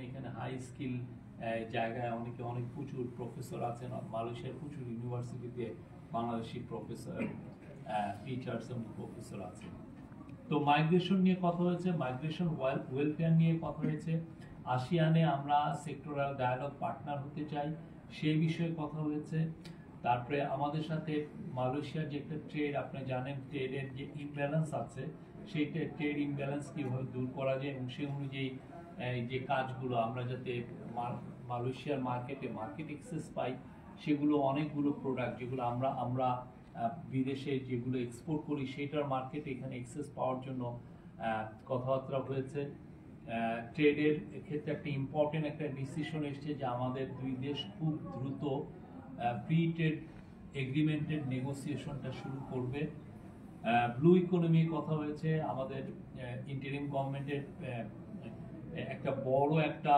এখানে high skill জায়গায় অনেক প্রচুর প্রফেসর আছেন। মালয়েশিয়ার প্রচুর ইউনিভার্সিটিতে বাংলাদেশি প্রফেসর, টিচার্স এবং প্রফেসর আছেন। তো মাইগ্রেশন নিয়ে কথা হয়েছে, মাইগ্রেশন ওয়েলফেয়ার নিয়ে কথা হয়েছে। আসিয়ানে আমরা সেক্টরাল ডায়ালগ পার্টনার হতে চাই, সেই বিষয়ে কথা হয়েছে। তারপরে আমাদের সাথে মালয়েশিয়ার যে একটা ট্রেড, আপনি জানেন ট্রেডের যে ইমব্যালেন্স আছে, সেই ট্রেড ইমব্যালেন্স কীভাবে দূর করা যায় এবং সেই অনুযায়ী যে কাজগুলো আমরা যাতে মালয়েশিয়ার মার্কেট অ্যাক্সেস পাই, সেগুলো অনেকগুলো প্রোডাক্ট যেগুলো আমরা বিদেশে যেগুলো এক্সপোর্ট করি সেটার মার্কেট এখানে অ্যাক্সেস পাওয়ার জন্য কথাবার্তা হয়েছে। ট্রেডের ক্ষেত্রে একটা ইম্পর্টেন্ট একটা ডিসিশন এসছে যে আমাদের দুই দেশ খুব দ্রুত ফ্রি ট্রেড এগ্রিমেন্টের নেগোসিয়েশনটা শুরু করবে। ব্লু ইকোনমি কথা হয়েছে। আমাদের ইন্টারিম গভর্নমেন্টের একটা বড় একটা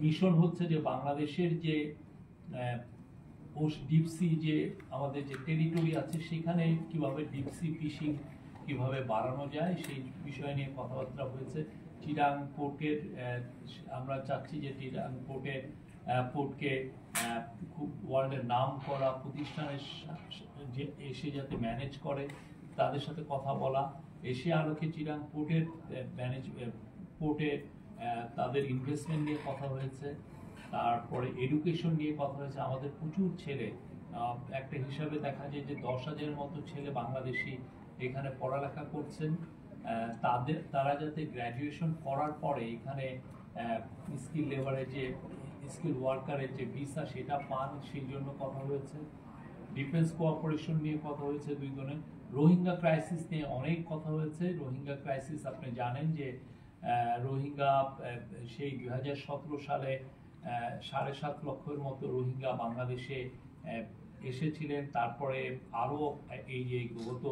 মিশন হচ্ছে যে বাংলাদেশের যে ডিপসি যে আমাদের যে টেরিটরি আছে সেখানে কিভাবে ডিপসি ফিশিং কিভাবে বাড়ানো যায় সেই বিষয় নিয়ে কথাবার্তা হয়েছে। চিটাং পোর্টের আমরা চাচ্ছি যে চিটাং পোর্টকে খুব ওয়ার্ল্ডের নাম করা প্রতিষ্ঠানের যে এসে যাতে ম্যানেজ করে তাদের সাথে কথা বলা। এশিয়া আলোকে চিটাং পোর্টে তাদের ইনভেস্টমেন্ট নিয়ে কথা হয়েছে। তারপরে এডুকেশন নিয়ে কথা হয়েছে। আমাদের প্রচুর ছেলে, একটা হিসাবে দেখা যায় যে 10,000-এর মতো ছেলে বাংলাদেশি এখানে পড়ালেখা করছেন। তারা যাতে গ্র্যাজুয়েশন করার পরে এখানে স্কিল লেবারের যে স্কিল ওয়ার্কারের যে ভিসা সেটা পান, সেই জন্য কথা হয়েছে। ডিফেন্স কোঅপারেশন নিয়ে কথা হয়েছে দুই জনের। রোহিঙ্গা ক্রাইসিস নিয়ে অনেক কথা হয়েছে। রোহিঙ্গা ক্রাইসিস আপনি জানেন যে রোহিঙ্গা সেই 2017 সালে 7.5 লক্ষের মতো রোহিঙ্গা বাংলাদেশে এসেছিলেন। তারপরে আরও এই যে গত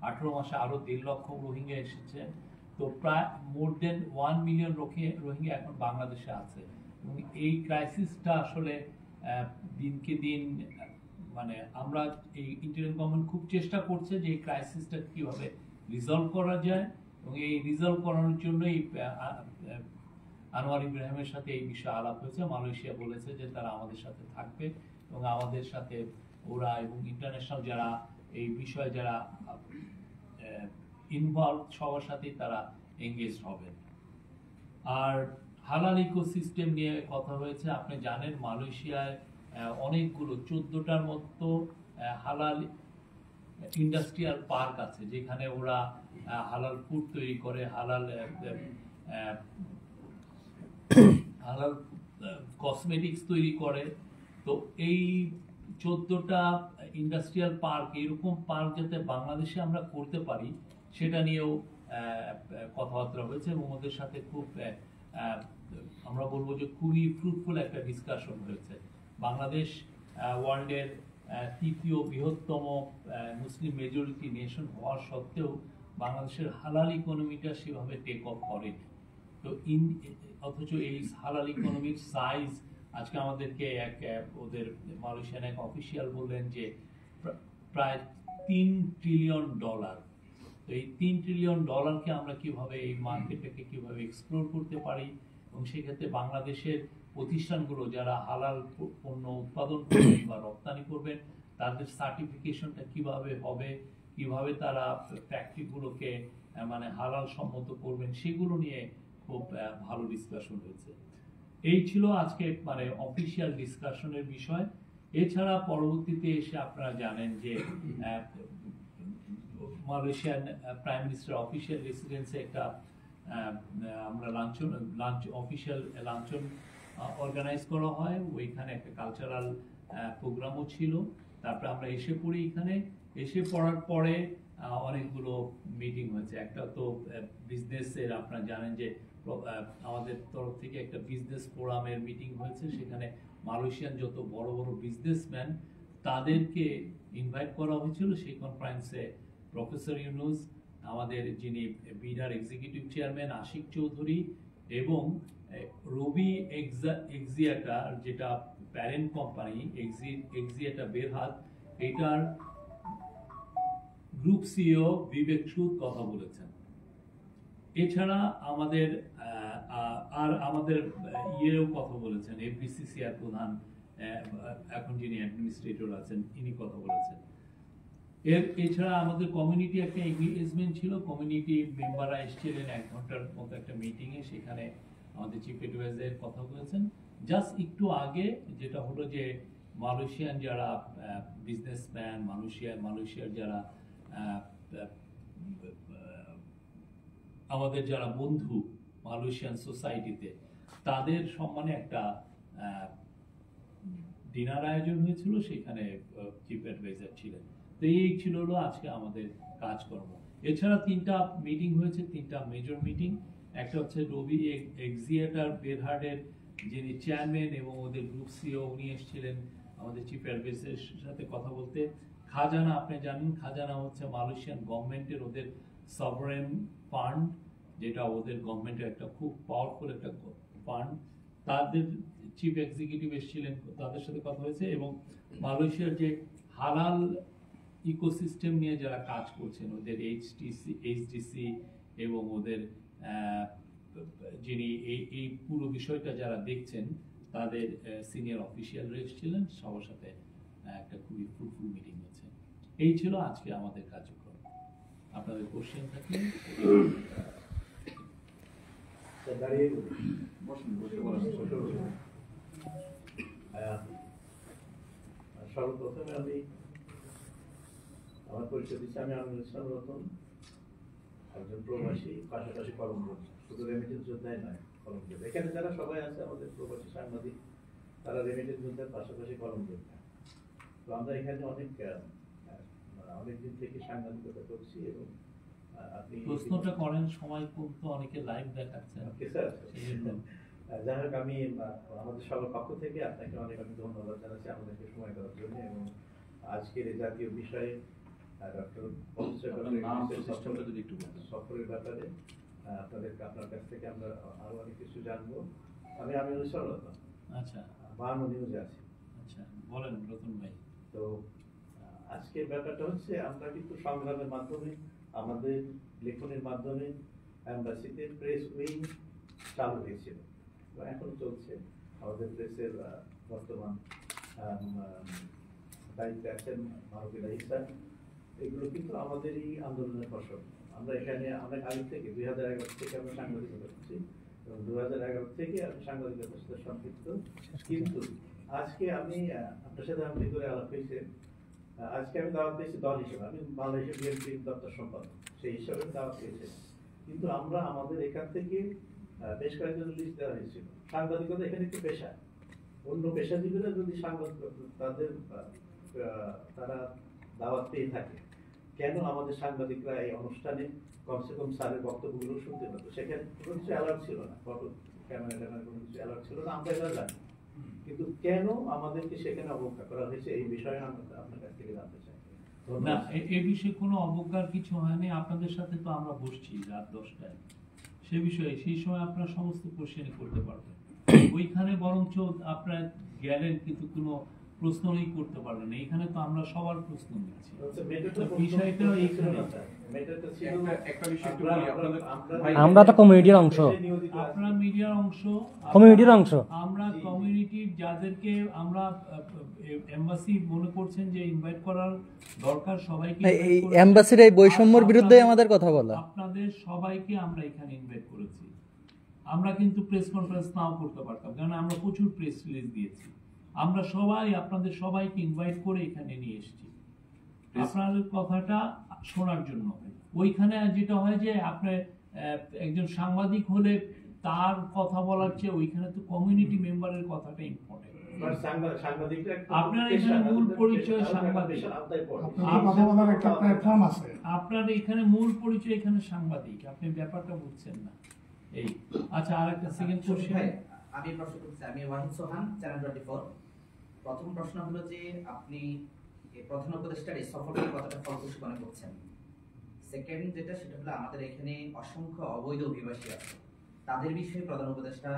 18 মাসে আরও 1.5 লক্ষ রোহিঙ্গা এসেছে। তো প্রায় মোর দেন 1 মিলিয়ন রোহিঙ্গা এখন বাংলাদেশে আছে। এবং এই ক্রাইসিসটা আসলে দিনকে দিন মানে আমরা এই ইন্টারিম গভর্নমেন্ট খুব চেষ্টা করছে যে এই ক্রাইসিসটা কিভাবে রিজলভ করা যায় এবং এই রিজলভ করানোর জন্যই আনোয়ার ইব্রাহিমের সাথে এই বিষয়ে আলাপ হয়েছে। মালয়েশিয়া বলেছে যে তারা আমাদের সাথে থাকবে এবং আমাদের সাথে ওরা এবং ইন্টারন্যাশনাল যারা এই বিষয়ে যারা ইনভলভ সবার সাথেই তারা এঙ্গেজ হবেন। আর হালাল ইকোসিস্টেম নিয়ে কথা হয়েছে। আপনি জানেন মালয়েশিয়ায় অনেকগুলো 14টার মতো হালাল ইন্ডাস্ট্রিয়াল পার্ক আছে যেখানে ওরা হালাল ফুড তৈরি করে, হালাল কসমেটিক্স তৈরি করে। তো এই 14টা ইন্ডাস্ট্রিয়াল পার্ক, এরকম পার্ক যাতে বাংলাদেশে আমরা করতে পারি সেটা নিয়েও কথাবার্তা হয়েছে এবং ওদের সাথে খুব আমরা বলবো যে খুবই ফ্রুটফুল একটা ডিসকাশন হয়েছে। বাংলাদেশ ওয়ার্ল্ডের তৃতীয় বৃহত্তম মুসলিম মেজরিটি নেশন হওয়া সত্ত্বেও বাংলাদেশের হালাল ইকোনমিটা সেভাবে টেক অফ করেনি। তো অথচ এই হালাল ইকোনমির সাইজ আজকে আমাদেরকে ওদের মালয়েশিয়ান এক অফিসিয়াল বললেন যে প্রায় $3 ট্রিলিয়ন। তো এই $3 ট্রিলিয়ন আমরা কিভাবে এই মার্কেটটাকে কিভাবে এক্সপ্লোর করতে পারি এবং সেক্ষেত্রে বাংলাদেশের প্রতিষ্ঠানগুলো যারা হালাল পণ্য উৎপাদন করবেন বা রপ্তানি করবেন তাদের সার্টিফিকেশনটা কিভাবে হবে, কিভাবে তারা ফ্যাক্টরিগুলোকে মানে হালাল সম্মত করবেন, সেগুলো নিয়ে খুব ভালো ডিসকাশন হয়েছে। এই ছিল আজকে মানে অফিসিয়াল ডিসকাশনের বিষয়। এছাড়া পরবর্তীতে এসে আপনারা জানেন যে মালয়েশিয়ান প্রাইম মিনিস্টার অফিসিয়াল রেসিডেন্সে একটা আমরা অফিসিয়াল লাঞ্চন অর্গানাইজ করা হয়। ওইখানে একটা কালচারাল প্রোগ্রামও ছিল। তারপরে আমরা এসে পড়ি। এখানে এসে পড়ার পরে অনেকগুলো মিটিং হয়েছে। একটা তো বিজনেসের, আপনারা জানেন যে আমাদের তরফ থেকে একটা বিজনেস ফোরামের মিটিং হয়েছে। সেখানে মালয়েশিয়ান যত বড় বড় বিজনেসম্যান তাদেরকে ইনভাইট করা হয়েছিল। সেই কনফারেন্সে প্রফেসর ইউনুস, আমাদের যিনি বিডার এক্সিকিউটিভ চেয়ারম্যান আশিক চৌধুরী এবং রবি এক্সিয়াটা, যেটা প্যারেন্ট কোম্পানি এক্সিয়াটা বেরহাত, এটার গ্রুপ সিইও বিবেক সুদ কথা বলেছেন। এছাড়া আমাদের আর আমাদের ইয়েও কথা বলেছেন, এফবিসিসিআর প্রধান এখন যিনি অ্যাডমিনিস্ট্রেটর আছেন ইনি কথা বলেছেন। এছাড়া আমাদের কমিউনিটি একটা এঙ্গেজমেন্ট ছিল, কমিউনিটি মেম্বাররা এসেছিলেন 1 ঘন্টার মতো একটা মিটিংয়ে, সেখানে আমাদের চিফ অ্যাডভাইজার কথা বলেছেন। জাস্ট একটু আগে যেটা হলো যে মালয়েশিয়ান যারা বিজনেসম্যান, মালয়েশিয়ার যারা আমাদের যারা বন্ধু মালয়েশিয়ান সোসাইটিতে, তাদের সম্মানে একটা ডিনার আয়োজন হয়েছিল, সেখানে চিফ অ্যাডভাইজার ছিলেন। তো এই ছিল হলো আজকে আমাদের কাজকর্ম। এছাড়া 3টা মিটিং হয়েছে, 3টা মেজর মিটিং। একটা হচ্ছে রবি এক্সিয়েটার বেরহার্ডের যিনি চেয়ারম্যান এবং ওদের গ্রুপ সিও, উনি এসেছিলেন আমাদের চিফ অ্যাডভাইজারের সাথে কথা বলতে। খাজানা, আপনি জানেন খাজানা হচ্ছে মালয়েশিয়ান গভর্নমেন্টের ওদের সভরেন ফান্ড, যেটা ওদের গভর্নমেন্টের একটা খুব পাওয়ারফুল একটা ফান্ড। তাদের চিফ এক্সিকিউটিভ এসেছিলেন, তাদের সাথে কথা হয়েছে। এবং মালয়েশিয়ার যে হালাল ইকোসিস্টেম নিয়ে যারা কাজ করছেন, ওদের এইচডিসি এবং ওদের যিনি এই পুরো বিষয়টা যারা দেখছেন, তাদের সিনিয়র অফিসিয়ালরা এসেছিলেন, সবার সাথে একটা খুবই ফ্রুটফুল মিটিং হয়েছে। এই ছিল আজকে আমাদের কার্যক্রম। আপনাদের কোশ্চেন থাকলে সর্বপ্রথমে আমি আমার পরিচয় দিচ্ছি। আমি আমিনুল ইসলাম রতন, একজন প্রবাসী, পাশাপাশি কলম যোদ্ধা। শুধু রেমিটেন্স যোদ্ধাই নয়, কলম যোদ্ধা। এখানে যারা সবাই আছে আমাদের প্রবাসী সাংবাদিক, তারা রেমিটেন্স যোদ্ধার পাশাপাশি কলম যোদ্ধা। তো আমরা এখানে অনেকদিন থেকে সাংবাদিকতা করছি। এবং আপনি প্রশ্নটা করেন, সময় কম তো অনেকে লাইভ দেখাচ্ছেন। যাই হোক, আমি আমাদের সবার পক্ষ থেকে আপনাকে অনেক অনেক ধন্যবাদ জানাচ্ছি আমাদেরকে সময় দেওয়ার জন্য। এবং আজকের এই জাতীয় বিষয়ে ডক্টর সফরের ব্যাপারে আপনার কাছ থেকে আমরা আরো অনেক কিছু জানবো। আমি আমিনুল ইসলাম রতন। আচ্ছা, বাহান্ন নিউজে আছি। আচ্ছা, বলেন রতন ভাই। তো আজকের ব্যাপারটা হচ্ছে, আমরা কিন্তু সংগ্রামের মাধ্যমে, আমাদের লেখনের মাধ্যমে এম্বাসিতে প্রেস উইং চালু হয়েছিল, এখনো চলছে। আমাদের প্রেসের বর্তমান দায়িত্বে আছেন মাহবুব ইসলাম। এগুলো কিন্তু আমাদের এই আন্দোলনের ফসল। আমরা এখানে অনেক আগে থেকে 2011 থেকে আমরা সাংবাদিকতা করছি, এবং 2011 থেকে আমি সাংবাদিকতার সাথে সম্পৃক্ত। কিন্তু আজকে আমি আপনার সাথে আমার ভিতরে আলাপ হয়েছে, আজকে আমি দাওয়াত পেয়েছি দল হিসেবে। আমি বাংলাদেশের বিএনপি দপ্তর সম্পাদক, সেই হিসাবে দাওয়াত পেয়েছি। কিন্তু আমরা আমাদের এখান থেকে বেশ কয়েকজন লিস্ট দেওয়া হয়েছিল। সাংবাদিকতা এখানে একটি পেশা, অন্য পেশাজীবীরা যদি তাদের তারা দাওয়াত পেয়ে থাকে, কেন আমাদের সাংবাদিকরা এই অনুষ্ঠানে কমসে কম স্যারের বক্তব্যগুলো শুনতে পারতো? সেখানে কোনো কিছু অ্যালার্ট ছিল না, ফটো ক্যামেরা কোনো কিছু অ্যালার্ট ছিল না, আমরা এটা জানি। কিন্তু কেন আমাদেরকে সেখানে অবজ্ঞা করা হয়েছে, এই বিষয়ে আমরা আপনার কাছ থেকে জানতে চাই। না, এই বিষয়ে কোনো অবজ্ঞার কিছু হয়নি। আপনাদের সাথে তো আমরা বসছি রাত 10টায়, সে বিষয়ে সেই সময় আপনারা সমস্ত কোশ্চেন করতে পারবেন। ওইখানে বরঞ্চ আপনারা গেলেন কিন্তু কোনো প্রশ্নই করতে পারলেন না। এখানে তো আমরা সবার প্রশ্ন নিচ্ছি। বিষয়টা এইখানে, আমরা তো কমিউনিটির অংশ, আপনারা মিডিয়ার অংশ, কমিউনিটির অংশ। আমরা কমিউনিটির যাদেরকে আমরা এমবাসি মনে করছেন যে ইনভাইট করার দরকার, সবাইকে এই এমবাসির এই বৈষম্যের বিরুদ্ধে আমাদের কথা বলা। আপনাদের সবাইকে আমরা এখানে ইনভাইট করেছি। আমরা কিন্তু প্রেস কনফারেন্স নাও করতে পারতাম, কারণ আমরা প্রচুর প্রেস রিলিজ দিয়েছি। আমরা সবাই আপনাদের সবাইকে ইনভাইট করে এখানে নিয়ে এসেছি আপনাদের কথাটা শোনার জন্য। ওইখানে যেটা হয় যে আপনার একজন সাংবাদিক হলে তার কথা বলার চেয়ে ওইখানে তো কমিউনিটি মেম্বারের কথাটা ইম্পর্টেন্ট। আপনার এখানে মূল পরিচয় সাংবাদিক, আপনার এখানে মূল পরিচয় এখানে সাংবাদিক, আপনি ব্যাপারটা বুঝছেন না। এই আচ্ছা, আর একটা সেকেন্ড কোশ্চেন আমি প্রশ্ন করছি। আমি ওয়াহিদ সোহান, চ্যানেল 24। প্রথম প্রশ্ন হলো যে আপনি প্রধান উপদেষ্টার এই সফরের কথাটা ফলপ্রসূ মনে করছেন। সেকেন্ড যেটা, সেটা হলো আমাদের এখানে অসংখ্য অবৈধ অভিবাসী আছে, তাদের বিষয়ে প্রধান উপদেষ্টা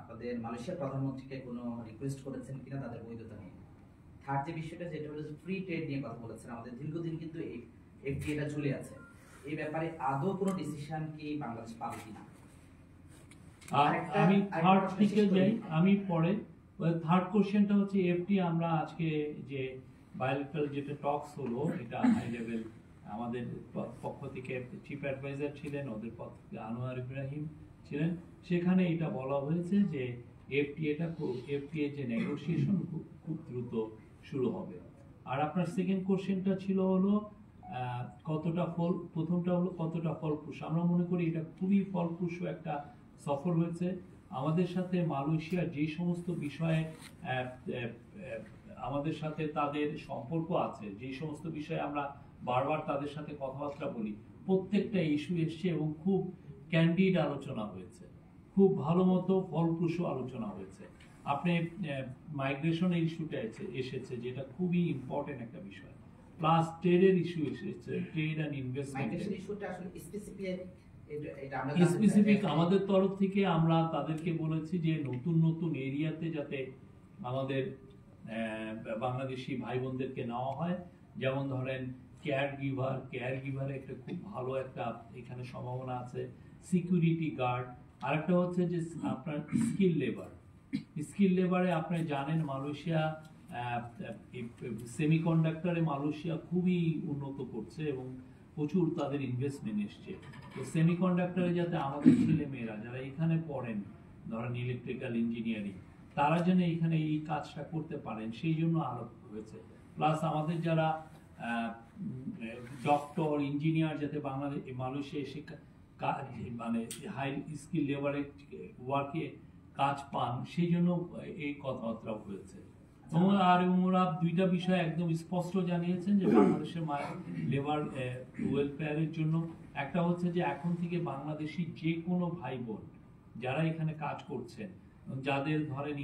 আমাদের মালয়েশিয়ার প্রধানমন্ত্রীকে কোনো রিকোয়েস্ট করেছেন কিনা তাদের বৈধতা নিয়ে। থার্ড যে বিষয়টা, যেটা হলো ফ্রি ট্রেড নিয়ে কথা বলেছেন, আমাদের দীর্ঘদিন কিন্তু এই এফটিএটা চলে আছে, এই ব্যাপারে আদৌ কোনো ডিসিশন কি বাংলাদেশ পাবে কিনা? আর আমি থার্ড থেকে যাই, আমি পরে থার্ড কোশ্চেনটা হচ্ছে এফটি আমরা আজকে যে বায়োলিটাল যেটা টক্স হলো, এটা হাই লেভেল আমাদের পক্ষ থেকে চিফ অ্যাডভাইজার ছিলেন, ওদের পক্ষ থেকে আনোয়ার ইব্রাহিম ছিলেন, সেখানে এটা বলা হয়েছে যে এফটিএ যে নেগোসিয়েশন খুব দ্রুত শুরু হবে। আর আপনার সেকেন্ড কোশ্চেনটা ছিল হলো কতটা ফল, প্রথমটা হলো কতটা ফলপ্রসূ। আমরা মনে করি এটা খুবই ফলপ্রসূ একটা সফর হয়েছে। আমাদের সাথে মালয়েশিয়ার যে সমস্ত বিষয়ে আমাদের সাথে তাদের সম্পর্ক আছে, যে সমস্ত বিষয়ে আমরা বারবার তাদের সাথে কথাবার্তা বলি, প্রত্যেকটা ইস্যু এসছে এবং খুব ক্যান্ডিড আলোচনা হয়েছে, খুব ভালো মতো ফলপ্রসূ আলোচনা হয়েছে। আপনি মাইগ্রেশনের ইস্যুটা এসেছে যেটা খুবই ইম্পর্টেন্ট একটা বিষয়, প্লাস ট্রেডের ইস্যু এসেছে, ট্রেড অ্যান্ড ইনভেস্টমেন্ট মাইগ্রেশন ইস্যুটা আসলে স্পেসিফিক আমাদের তরফ থেকে আমরা তাদেরকে বলেছি যে নতুন নতুন এরিয়াতে যাতে আমাদের বাংলাদেশি ভাই বোনদেরকে নেওয়া হয়। যেমন ধরেন কেয়ার গিভার একটা খুব ভালো একটা এখানে সম্ভাবনা আছে, সিকিউরিটি গার্ড। আরেকটা হচ্ছে যে আপনার স্কিল লেবারে আপনি জানেন মালয়েশিয়া সেমিকন্ডাক্টরে মালয়েশিয়া খুবই উন্নত করছে এবং প্রচুর তাদের ইনভেস্টমেন্ট এসছে। তো সেমিকন্ডাক্টরে যাতে আমাদের ছেলে মেয়েরা যারা এখানে পড়েন, ধরেন ইলেকট্রিক্যাল ইঞ্জিনিয়ারিং, তারা যেন এখানে এই কাজটা করতে পারেন সেই জন্য আরোপ হয়েছে। প্লাস আমাদের যারা ডক্টর ইঞ্জিনিয়ার যাতে মালয়েশিয়া এসে মানে হাই স্কিল লেবারে ওয়ার্কে কাজ পান, সেই জন্য এই কথাবার্তা হয়েছে। আর ওরা দুইটা বিষয় একদম স্পষ্ট জানিয়েছেন যে বাংলাদেশের লেবার ওয়েলফেয়ারের জন্য একটা হচ্ছে যে এখন থেকে বাংলাদেশি যে কোনো ভাই বোন যারা এখানে কাজ করছেন, যাদের ধরেন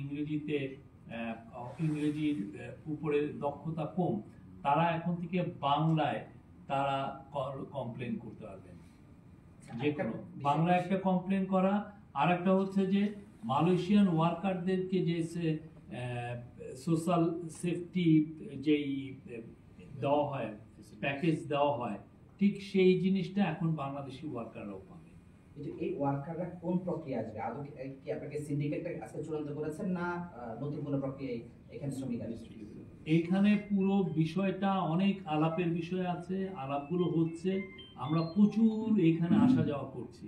ইংরেজির উপরে দক্ষতা কম, তারা এখন থেকে বাংলায় তারা কমপ্লেন করতে পারবেন, যে কোনো বাংলায় একটা কমপ্লেন করা। আর একটা হচ্ছে যে মালয়েশিয়ান ওয়ার্কারদেরকে যে সোশ্যাল সেফটি যেই দেওয়া হয়, প্যাকেজ দেওয়া হয়, ঠিক সেই জিনিসটা এখন বাংলাদেশি ওয়ার্কাররাও পাবে। এই ওয়ার্কাররা কোন প্রক্রিয়া আসবে? আদৌ কি আপনাকে সিন্ডিকেটটা আজকে চূড়ান্ত করেছেন না নতুন কোনো প্রক্রিয়ায় এখানে শ্রমিক আসবে? এইখানে পুরো বিষয়টা অনেক আলাপের বিষয় আছে, আলাপগুলো হচ্ছে, আমরা প্রচুর এখানে আসা যাওয়া করছি।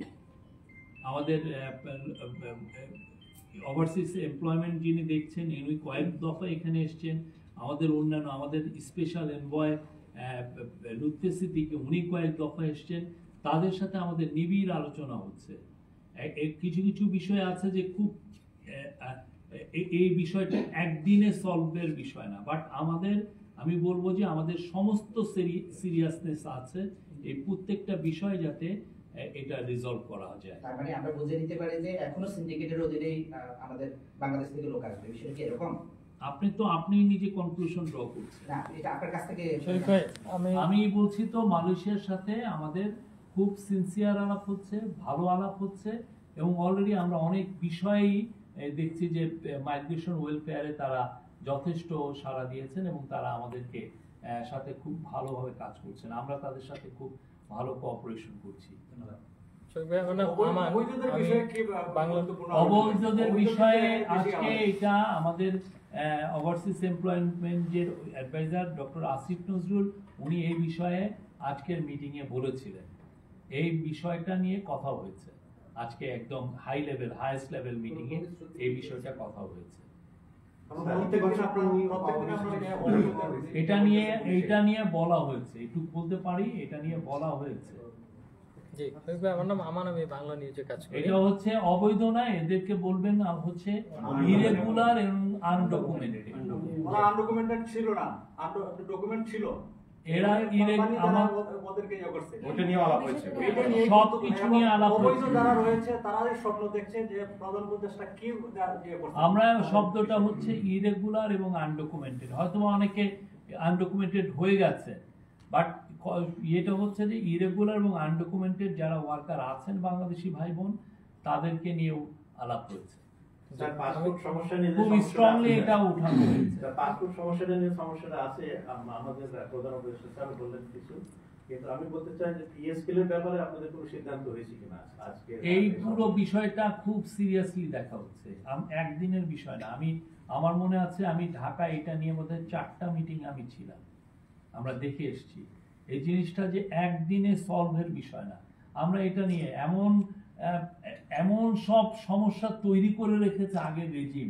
আমাদের ওভারসিজ এমপ্লয়মেন্ট যিনি দেখছেন উনি কয়েক দফা এখানে এসছেন, আমাদের অন্যান্য আমাদের স্পেশাল এনভয় লুৎফে সিদ্দিকী উনি কয়েক দফা এসছেন, তাদের সাথে আমাদের নিবিড় আলোচনা হচ্ছে। কিছু কিছু বিষয় আছে যে খুব এই বিষয়টা একদিনে সলভের বিষয় না, বাট আমি বলবো যে আমাদের সমস্ত সিরিয়াসনেস আছে এই প্রত্যেকটা বিষয় যাতে এটা রিজলভ করা যায়। তার মানে আমরা বুঝে নিতে পারি যে এখনো সিন্ডিকেটের অধীনেই আমাদের বাংলাদেশ থেকে লোক আসবে, বিষয়টা কি এরকম? আপনি নিজে কনক্লুশন ড্র করছেন না, এটা আপনার কাছ থেকে আমি বলছি তো মালয়েশিয়ার সাথে আমাদের খুব সিনসিয়ার আলাপ হচ্ছে, ভালো আলাপ হচ্ছে, এবং অলরেডি আমরা অনেক বিষয়ই দেখছি যে মাইগ্রেশন ওয়েলফেয়ারে তারা যথেষ্ট সাড়া দিয়েছেন এবং তারা আমাদেরকে সাথে খুব ভালোভাবে কাজ করছেন। আমরা তাদের সাথে খুব ভালো কোঅপারেশন করছি। ধন্যবাদ। অবৈধদের বিষয়ে আজকে এটা আমাদের ওভারসিজ এমপ্লয়মেন্টের অ্যাডভাইজার ডক্টর আসিফ নজরুল উনি এই বিষয়ে আজকের মিটিং এ বলেছিলেন, এই বিষয়টা নিয়ে কথা হয়েছে আজকে একদম হাইয়েস্ট লেভেল মিটিং এ এই বিষয়টা কথা হয়েছে। এটা নিয়ে বলা হয়েছে, একটু বলতে পারি, এটা নিয়ে বলা হয়েছে। আমার নাম আমান, আমি বাংলা নিউজে কাজ করি। এটা হচ্ছে অবৈধ না, এদেরকে বলবেন হচ্ছে ইরেগুলার এবং আনডকুমেন্টেড। ওরা আনডকুমেন্টেড ছিল না, ডকুমেন্ট ছিল। এরা ওদেরকে ইয়ে করছে। ওটা নিয়ে আলাপ হয়েছে, সব কিছু নিয়ে আলাপ অবৈধ হয়েছে। যারা রয়েছে তারাই স্বপ্ন দেখছে যে প্রধান উপদেষ্টা কি ইয়ে করছে। আমরা শব্দটা হচ্ছে ইরেগুলার এবং আনডকুমেন্টেড, হয়তো অনেকে আনডকুমেন্টেড হয়ে গেছে, বাট এটা হচ্ছে যে ইরেগুলার এবং আনডকুমেন্টেড যারা ওয়ার্কার আছেন বাংলাদেশি ভাই বোন তাদেরকে নিয়েও আলাপ হয়েছে। পাসপোর্ট সমস্যা নিয়ে খুব স্ট্রংলি এটা উঠানো হয়েছে। পাসপোর্ট সমস্যাটা নিয়ে সমস্যাটা আছে, আমাদের প্রধান উপদেষ্টা স্যার বললেন কিছু, কিন্তু আমি বলতে চাই যে টিএসপিএল এর ব্যাপারে আপনাদের কোনো সিদ্ধান্ত হয়েছে কিনা আজকে? এই পুরো বিষয়টা খুব সিরিয়াসলি দেখা হচ্ছে, একদিনের বিষয় না। আমার মনে আছে আমি ঢাকা এটা নিয়ে বোধহয় 4টা মিটিং আমি ছিলাম, আমরা দেখে এসেছি। এই জিনিসটা যে একদিনে সলভের বিষয় না। আমরা এটা নিয়ে এমন সব সমস্যা তৈরি করে রেখেছে আগের রেজিম,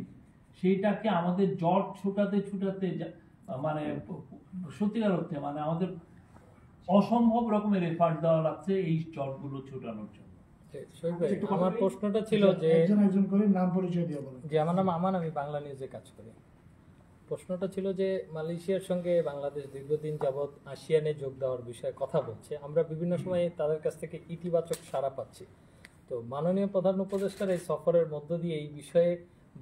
সেইটাকে আমাদের জট ছোটাতে মানে সত্যিকার অর্থে মানে আমাদের অসম্ভব রকমের এফার্ট দেওয়া লাগছে এই জটগুলো ছোটানোর জন্য। শহীদ ভাই, আমার প্রশ্নটা ছিল যে একজন করে নাম পরিচয় দিয়ে বলেন। যে আমার নাম আমান, আমি বাংলা নিউজে কাজ করি। প্রশ্নটা ছিল যে মালয়েশিয়ার সঙ্গে বাংলাদেশ দীর্ঘদিন যাবৎ আসিয়ানে যোগ দেওয়ার বিষয়ে কথা বলছে, আমরা বিভিন্ন সময়ে তাদের কাছ থেকে ইতিবাচক সাড়া পাচ্ছি। তো মাননীয় প্রধান উপদেষ্টার এই সফরের মধ্য দিয়ে এই বিষয়ে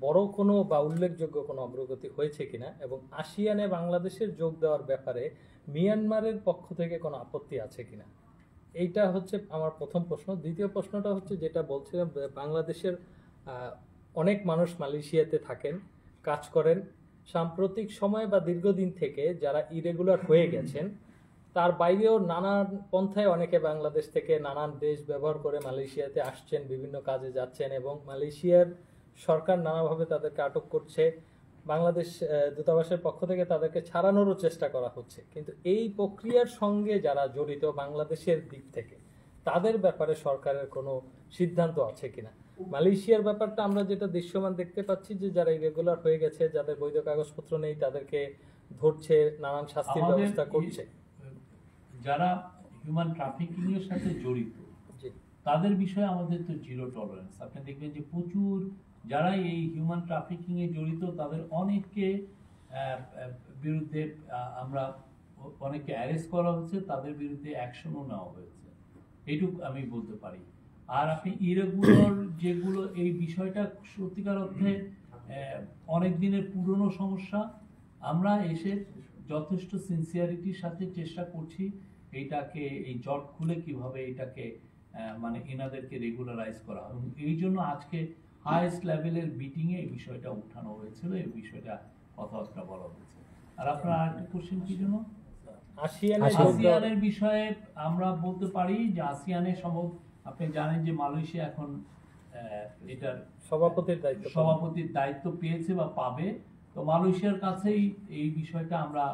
বড় কোনো বা উল্লেখযোগ্য কোনো অগ্রগতি হয়েছে কিনা, এবং আসিয়ানে বাংলাদেশের যোগ দেওয়ার ব্যাপারে মিয়ানমারের পক্ষ থেকে কোনো আপত্তি আছে কিনা, এইটা হচ্ছে আমার প্রথম প্রশ্ন। দ্বিতীয় প্রশ্নটা হচ্ছে যেটা বলছিলাম, বাংলাদেশের অনেক মানুষ মালয়েশিয়াতে থাকেন, কাজ করেন। সাম্প্রতিক সময় বা দীর্ঘদিন থেকে যারা ইরেগুলার হয়ে গেছেন, তার বাইরেও নানান পন্থায় অনেকে বাংলাদেশ থেকে নানান দেশ ব্যবহার করে মালয়েশিয়াতে আসছেন, বিভিন্ন কাজে যাচ্ছেন, এবং মালয়েশিয়ার সরকার নানাভাবে তাদেরকে আটক করছে। বাংলাদেশ দূতাবাসের পক্ষ থেকে তাদেরকে ছাড়ানোরও চেষ্টা করা হচ্ছে। কিন্তু এই প্রক্রিয়ার সঙ্গে যারা জড়িত বাংলাদেশের দিক থেকে, তাদের ব্যাপারে সরকারের কোনো সিদ্ধান্ত আছে কিনা? মালয়েশিয়ার ব্যাপারটা আমরা যেটা দৃশ্যমান দেখতে পাচ্ছি যে যারা ইরেগুলার হয়ে গেছে, যাদের বৈধ কাগজপত্র নেই, তাদেরকে ধরছে, নানান শাস্তির ব্যবস্থা করছে। যারা হিউম্যান ট্রাফিকিং এর সাথে জড়িত জি, তাদের বিষয়ে আমাদের তো জিরো টলারেন্স। আপনি দেখবেন যে প্রচুর যারা এই হিউম্যান ট্রাফিকিং এ জড়িত তাদের অনেককে বিরুদ্ধে আমরা অনেককে অ্যারেস্ট করা হচ্ছে, তাদের বিরুদ্ধে অ্যাকশনও নেওয়া হয়েছে, এইটুকু আমি বলতে পারি। আর আপনি ইরেগুলার যেগুলো, এই বিষয়টা সত্যিকার অর্থে অনেক দিনের পুরনো সমস্যা। আমরা এসে যথেষ্ট সিনসিয়ারিটির সাথে চেষ্টা করছি এইটাকে, এই জট খুলে কিভাবে এটাকে মানে এনাদেরকে রেগুলারাইজ করা, এবং এই জন্য আজকে হাইয়েস্ট লেভেলের মিটিংয়ে এই বিষয়টা উঠানো হয়েছিল, এই বিষয়টা কথাবার্তা বলা হয়েছে। আর আপনার আরেকটা কোশ্চেন কি জন্য? আসিয়ানের বিষয়ে আমরা বলতে পারি যে আসিয়ানের সম্ভব, আপনি জানেন যে মালয়েশিয়া এখন এটার সভাপতির দায়িত্ব পেয়েছে বা পাবে। তো মালয়েশিয়ার কাছেই এই বিষয়টা আমরা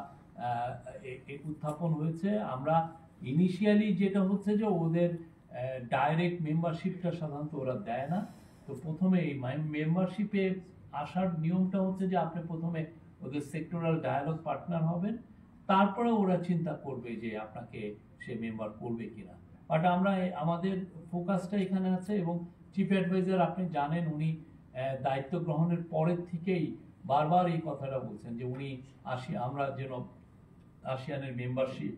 উত্থাপন হয়েছে। আমরা ইনিশিয়ালি যেটা হচ্ছে যে ওদের ডাইরেক্ট মেম্বারশিপটা সাধারণত ওরা দেয় না। তো প্রথমে এই মেম্বারশিপে আসার নিয়মটা হচ্ছে যে আপনি প্রথমে ওদের সেক্টরাল ডায়ালগ পার্টনার হবেন, তারপরে ওরা চিন্তা করবে যে আপনাকে সে মেম্বার করবে কিনা। বাট আমরা আমাদের ফোকাসটা এখানে আছে, এবং চিফ অ্যাডভাইজার আপনি জানেন উনি দায়িত্ব গ্রহণের পরের থেকেই বারবার এই কথাটা বলছেন যে উনি আমরা যেন আসিয়ানের মেম্বারশিপ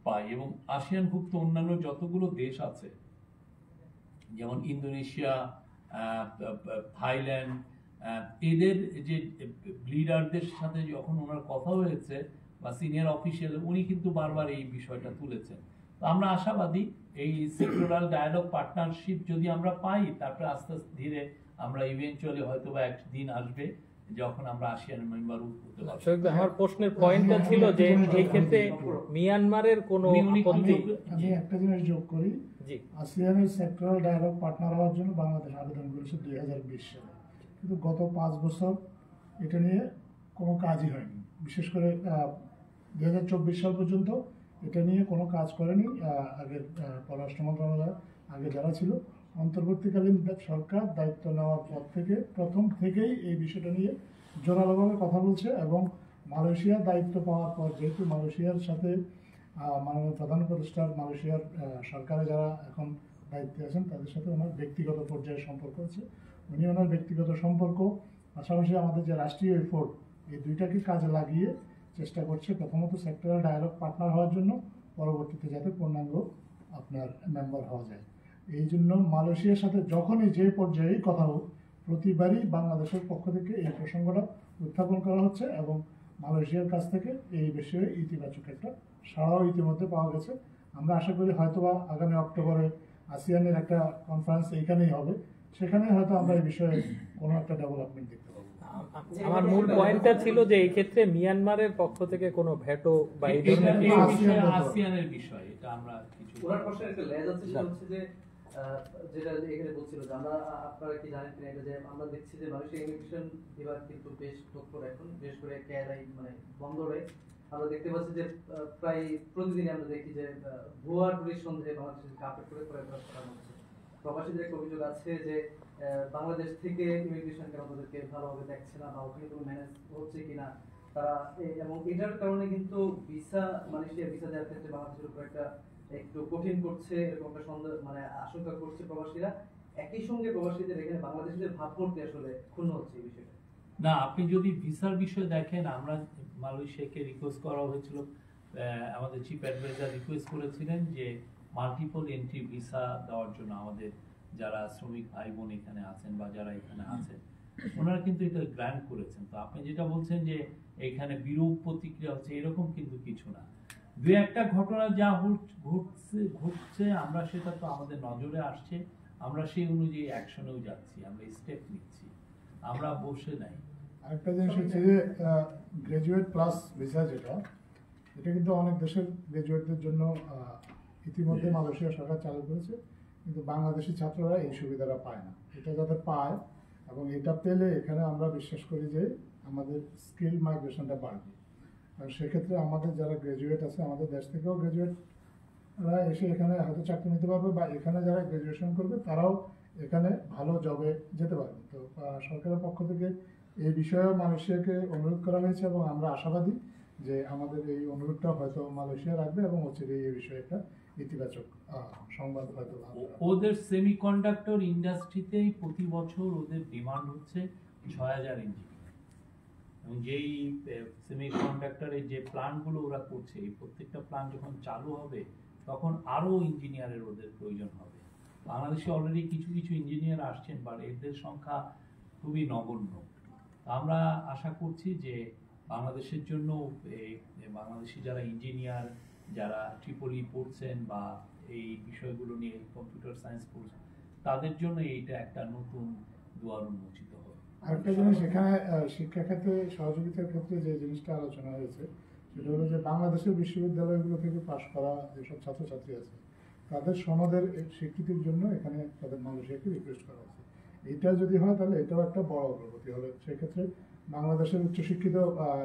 পাই, এবং আসিয়ানভুক্ত অন্যান্য যতগুলো দেশ আছে যেমন ইন্দোনেশিয়া, থাইল্যান্ড, এদের যে লিডারদের সাথে যখন ওনার কথা হয়েছে বা সিনিয়র অফিসিয়াল, উনি কিন্তু বারবার এই বিষয়টা তুলেছেন। তো আমরা আশাবাদী এই সেক্টরাল ডায়ালগ পার্টনারশিপ যদি আমরা পাই, তারপরে আস্তে আস্তে ধীরে আমরা ইভেন্চুয়ালি হয়তো বা একদিন আসবে যখন আমরা আসিয়ান মেম্বার হতে পারবো। আমার প্রশ্নের পয়েন্টটা ছিল যে এই ক্ষেত্রে মিয়ানমারের কোনো আপত্তি। আমি একটা জিনিস যোগ করি, আসিয়ানের সেক্টরাল ডায়ালগ পার্টনার হওয়ার জন্য বাংলাদেশ আবেদন করেছে 2020 সালে, কিন্তু গত 5 বছর এটা নিয়ে কোনো কাজই হয়নি। বিশেষ করে 2024 সাল পর্যন্ত এটা নিয়ে কোনো কাজ করেনি আগের পররাষ্ট্র মন্ত্রণালয় আগে যারা ছিল। অন্তর্বর্তীকালীন সরকার দায়িত্ব নেওয়ার পর থেকে প্রথম থেকেই এই বিষয়টা নিয়ে জোরালোভাবে কথা বলছে, এবং মালয়েশিয়ার দায়িত্ব পাওয়ার পর যেহেতু মালয়েশিয়ার সাথে মাননীয় প্রধান উপদেষ্টার মালয়েশিয়ার সরকারে যারা এখন দায়িত্বে আছেন তাদের সাথে ওনার ব্যক্তিগত পর্যায়ে সম্পর্ক আছে। উনি ওনার ব্যক্তিগত সম্পর্ক পাশাপাশি আমাদের যে রাষ্ট্রীয় এফোর্ট, এই দুইটাকে কাজে লাগিয়ে চেষ্টা করছে প্রথমত সেক্টরাল ডায়ালগ পার্টনার হওয়ার জন্য, পরবর্তীতে যাতে পূর্ণাঙ্গ আপনার মেম্বার হওয়া যায়। এই জন্য মালয়েশিয়ার সাথে যখনই যে পর্যায়েই কথা হোক, প্রতিবারই বাংলাদেশের পক্ষ থেকে এই প্রসঙ্গটা উত্থাপন করা হচ্ছে, এবং মালয়েশিয়ার কাছ থেকে এই বিষয়ে ইতিবাচক একটা সাড়াও ইতিমধ্যে পাওয়া গেছে। আমরা আশা করি হয়তোবা আগামী অক্টোবরে আসিয়ানের একটা কনফারেন্স এইখানেই হবে, সেখানে হয়তো আমরা এই বিষয়ে কোনো একটা ডেভেলপমেন্ট দেখতে পাবো। আমার মূল পয়েন্টটা ছিল যে এই ক্ষেত্রে মিয়ানমারের পক্ষ থেকে কোনো ভেটো বা এই এটা ধরনের এই কিছু- বিষয়ে ASEAN আসিয়ানের বিষয়, এটা আমরা কিছু ওনার প্রশ্নের একটা লেজ আছে, সেটা হচ্ছে যে যেটা এখানে বলছিল যে আমরা আপনারা কি জানেন কিনা এটা, যে আমরা দেখছি যে মানুষের ইমিগ্রেশন বিভাগ কিন্তু বেশ তৎপর এখন, বিশেষ করে কেরাই মানে বন্দরে আমরা দেখতে পাচ্ছি যে প্রায় প্রতিদিন আমরা দেখি যে ভুয়া টুরিস্ট সন্দেহে বাংলাদেশের কাপড় করে করে করানো হচ্ছে। প্রবাসীদের একটা অভিযোগ আছে যে বাংলাদেশ থেকে ইমিগ্রেশন কেন তাদেরকে ভালোভাবে দেখছে না বা ওখানে কোনো ম্যানেজ হচ্ছে কিনা তারা এবং এটার কারণে কিন্তু ভিসা মালয়েশিয়া ভিসা দেওয়ার ক্ষেত্রে বাংলাদেশের উপর একটা একটু কঠিন করছে, এরকম একটা সন্দেহ মানে আশঙ্কা করছে প্রবাসীরা। একই সঙ্গে প্রবাসীদের এখানে বাংলাদেশিদের ভাবমূর্তি আসলে ক্ষুণ্ণ হচ্ছে এই বিষয়টা। না, আপনি যদি ভিসার বিষয় দেখেন, আমরা মালয়েশিয়াকে রিকোয়েস্ট করা হয়েছিল, আমাদের চিফ অ্যাডভাইজার রিকোয়েস্ট করেছিলেন যে মাল্টিপল এন্ট্রি ভিসা দেওয়ার জন্য আমাদের যারা শ্রমিক ভাই বোন এখানে আছেন বা যারা এখানে আছেন, ওনারা কিন্তু এটা গ্র্যান্ট করেছেন। তো আপনি যেটা বলছেন যে এখানে বিরূপ প্রতিক্রিয়া হচ্ছে, এরকম কিন্তু কিছু না। দু একটা ঘটনা যা ঘটছে আমরা সেটা তো আমাদের নজরে আসছে, আমরা সেই অনুযায়ী অ্যাকশনেও যাচ্ছি, আমরা স্টেপ নিচ্ছি, আমরা বসে নাই। আরেকটা জিনিস হচ্ছে যে গ্রাজুয়েট প্লাস ভিসা যেটা, এটা কিন্তু অনেক দেশের গ্রাজুয়েটদের জন্য ইতিমধ্যে মালয়েশিয়া সরকার চালু করেছে, কিন্তু বাংলাদেশি ছাত্ররা এই সুবিধাটা পায় না। এটা যাতে পায় এবং এটা পেলে এখানে আমরা বিশ্বাস করি যে আমাদের স্কিল মাইগ্রেশনটা বাড়বে। আর সেক্ষেত্রে আমাদের যারা গ্রাজুয়েট আছে, আমাদের দেশ থেকেও গ্রাজুয়েটরা এসে এখানে হয়তো চাকরি নিতে পারবে, বা এখানে যারা গ্রাজুয়েশন করবে তারাও এখানে ভালো জবে যেতে পারবে। তো সরকারের পক্ষ থেকে এই বিষয়েও মালয়েশিয়াকে অনুরোধ করা হয়েছে এবং আমরা আশাবাদী যে আমাদের এই অনুরোধটা হয়তো মালয়েশিয়া রাখবে এবং অচিরেই এই বিষয়ে একটা ইতিবাচক সংবাদ হয়তো আমরা ওদের সেমিকন্ডাক্টর ইন্ডাস্ট্রিতেই প্রতি বছর ওদের ডিমান্ড হচ্ছে 6,000 ইঞ্জিনিয়ার, এবং যেই সেমিকন্ডাক্টরের যে প্ল্যান্টগুলো ওরা করছে, এই প্রত্যেকটা প্ল্যান্ট যখন চালু হবে তখন আরো ইঞ্জিনিয়ারের ওদের প্রয়োজন হবে। বাংলাদেশে অলরেডি কিছু কিছু ইঞ্জিনিয়ার আসছেন, বাট এদের সংখ্যা খুবই নগণ্য। আমরা আশা করছি যে বাংলাদেশের জন্য বাংলাদেশি যারা ইঞ্জিনিয়ার, যারা ট্রিপলি পড়ছেন বা এই বিষয়গুলো নিয়ে কম্পিউটার সায়েন্স পড়ছেন, তাদের জন্য এইটা একটা নতুন দুয়ার উন্মোচিত হবে। আরেকটা জিনিস এখানে শিক্ষাক্ষেত্রে সহযোগিতার ক্ষেত্রে যে জিনিসটা আলোচনা হয়েছে সেটা হলো যে বাংলাদেশের বিশ্ববিদ্যালয়গুলো থেকে পাশ করা যেসব ছাত্রছাত্রী আছে তাদের সনদের স্বীকৃতির জন্য এখানে তাদের মালয়েশিয়াকে রিকোয়েস্ট করা হয়েছে। এটা যদি হয় তাহলে এটাও একটা বড় অগ্রগতি হবে। সেক্ষেত্রে বাংলাদেশের উচ্চশিক্ষিত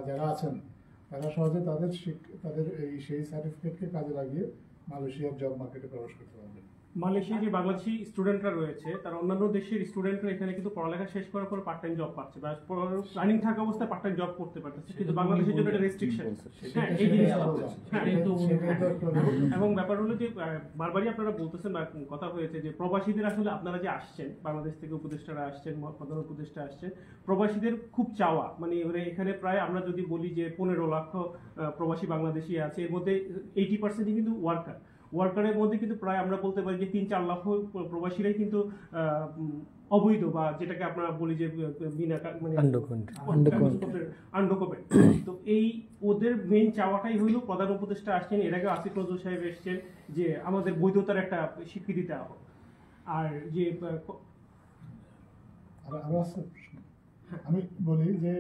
যারা আছেন তারা সহজে তাদের এই সেই সার্টিফিকেটকে কাজে লাগিয়ে মালয়েশিয়ার জব মার্কেটে প্রবেশ করতে পারবে। মালয়েশিয়ায় যে বাংলাদেশি স্টুডেন্টরা রয়েছে তারা অন্যান্য দেশের স্টুডেন্টরা এখানে কিন্তু পড়ালেখা শেষ করার পর পার্ট টাইম জব পাচ্ছে বা প্ল্যানিং থাকা অবস্থায় পার্ট টাইম জব করতে পারতেছে, কিন্তু বাংলাদেশের জন্য এটা রেস্ট্রিকশন। হ্যাঁ, এই জিনিসটা এবং ব্যাপার হলো যে বারবারই আপনারা বলতেছেন বা কথা হয়েছে যে প্রবাসীদের আসলে আপনারা যে আসছেন, বাংলাদেশ থেকে উপদেষ্টারা আসছেন, প্রধান উপদেষ্টা আসছেন, প্রবাসীদের খুব চাওয়া মানে এখানে প্রায় আমরা যদি বলি যে 15 লক্ষ প্রবাসী বাংলাদেশি আছে, এর মধ্যে 80% কিন্তু ওয়ার্কারের মধ্যে কিন্তু প্রায় আমরা বলতে পারি যে 3-4 লক্ষ প্রবাসীরাই কিন্তু অবৈধ বা যেটাকে আপনারা বলি যে বিনা মানে আন্ডকোমেন্ট। তো এই ওদের মেইন চাওয়াটাই হইল প্রধান উপদেষ্টা আসছেন, এর আগে আসিফ নজরুল সাহেব এসছেন যে আমাদের বৈধতার একটা স্বীকৃতি দেওয়া হোক। আর যে আমি বলি যে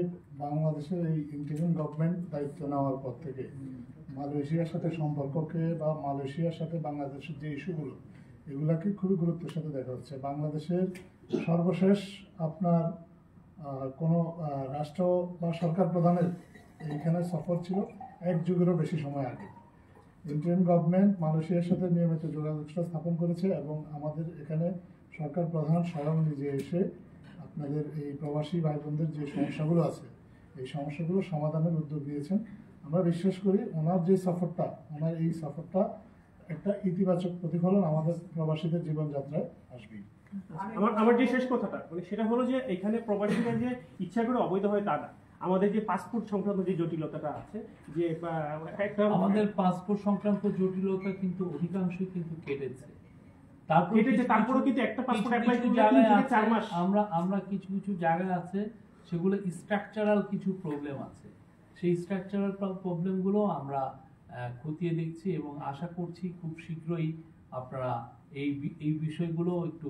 বাংলাদেশের এই ইন্টারিম গভর্নমেন্ট দায়িত্ব নেওয়ার পর থেকে মালয়েশিয়ার সাথে সম্পর্ককে বা মালয়েশিয়ার সাথে বাংলাদেশের যে ইস্যুগুলো এগুলাকে খুবই গুরুত্বের সাথে দেখা হচ্ছে। বাংলাদেশের সর্বশেষ আপনার কোনো রাষ্ট্র বা সরকার প্রধানের এইখানে সফর ছিল 1 যুগেরও বেশি সময় আগে। ইন্টারিম গভর্নমেন্ট মালয়েশিয়ার সাথে নিয়মিত যোগাযোগ স্থাপন করেছে এবং আমাদের এখানে সরকার প্রধান স্বয়ং নিজে এসে আপনাদের এই প্রবাসী ভাই বোনদের যে সমস্যাগুলো আছে এই সমস্যাগুলো সমাধানের উদ্যোগ নিয়েছেন। আমরা বিশ্বাস করি ওনার এই সফরটা একটা ইতিবাচক প্রতিফলন আমাদের প্রবাসীদের জীবনযাত্রায় আসবে। আমার যে শেষ কথাটা মানে সেটা হলো যে এখানে প্রবাসীরা যে ইচ্ছা করে অবৈধ হয় তা না, আমাদের যে পাসপোর্ট সংক্রান্ত যে জটিলতাটা আছে, যে একটা আমাদের পাসপোর্ট সংক্রান্ত জটিলতা কিন্তু অধিকাংশই কিন্তু কেটেছে। তারপরেও কিন্তু একটা পাসপোর্ট অ্যাপ্লাই করতে 3 থেকে 4 মাস। আমরা কিছু কিছু জায়গায় আছে সেগুলো স্ট্রাকচারাল কিছু প্রবলেম আছে, সেই স্ট্রাকচারাল প্রবলেমগুলো আমরা খতিয়ে দেখছি এবং আশা করছি খুব শীঘ্রই আপনারা এই বিষয়গুলো একটু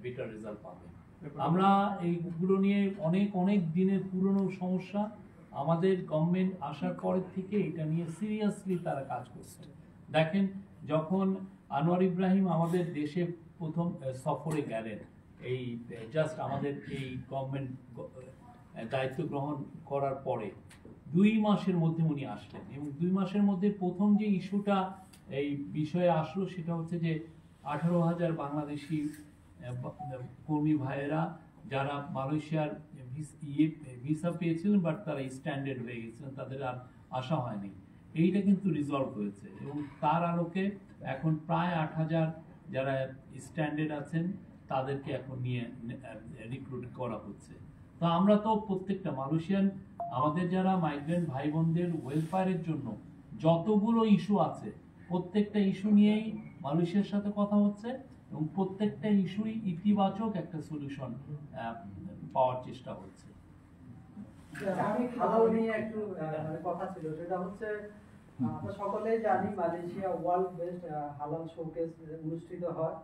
বেটার রেজাল্ট পাবেন। আমরা এইগুলো নিয়ে অনেক অনেক দিনের পুরনো সমস্যা। আমাদের গভর্নমেন্ট আসার পরের থেকে এটা নিয়ে সিরিয়াসলি তারা কাজ করছে। দেখেন, যখন আনোয়ার ইব্রাহিম আমাদের দেশে প্রথম সফরে গেলেন, এই জাস্ট আমাদের এই গভর্নমেন্ট দায়িত্ব গ্রহণ করার পরে 2 মাসের মধ্যে উনি আসলেন, এবং 2 মাসের মধ্যে প্রথম যে ইস্যুটা এই বিষয়ে আসলো সেটা হচ্ছে যে 18,000 বাংলাদেশি কর্মী ভাইয়েরা যারা মালয়েশিয়ার ভিসা পেয়েছিলেন বাট তারা স্ট্যান্ডার্ড হয়ে গেছিলেন, তাদের আর আসা হয়নি। এইটা কিন্তু রিজলভ হয়েছে, এবং তার আলোকে এখন প্রায় 8,000 যারা স্ট্যান্ডার্ড আছেন তাদেরকে এখন নিয়ে রিক্রুট করা হচ্ছে। তো আমরা তো প্রত্যেকটা মালয়েশিয়ান আমাদের যারা মাইগ্রেন্ট ভাই বোনদের ওয়েলফেয়ারের জন্য যতগুলো ইস্যু আছে প্রত্যেকটা ইস্যু নিয়েই মালয়েশিয়ার সাথে কথা হচ্ছে, এবং প্রত্যেকটা ইস্যুই ইতিবাচক একটা সলিউশন পাওয়ার চেষ্টা হচ্ছে। আমি হালাল নিয়ে একটু কথা ছিল, সেটা হচ্ছে আমরা সকলেই জানি মালয়েশিয়া ওয়ার্ল্ড বেস্ট হালাল শোকেস অনুষ্ঠিত হয়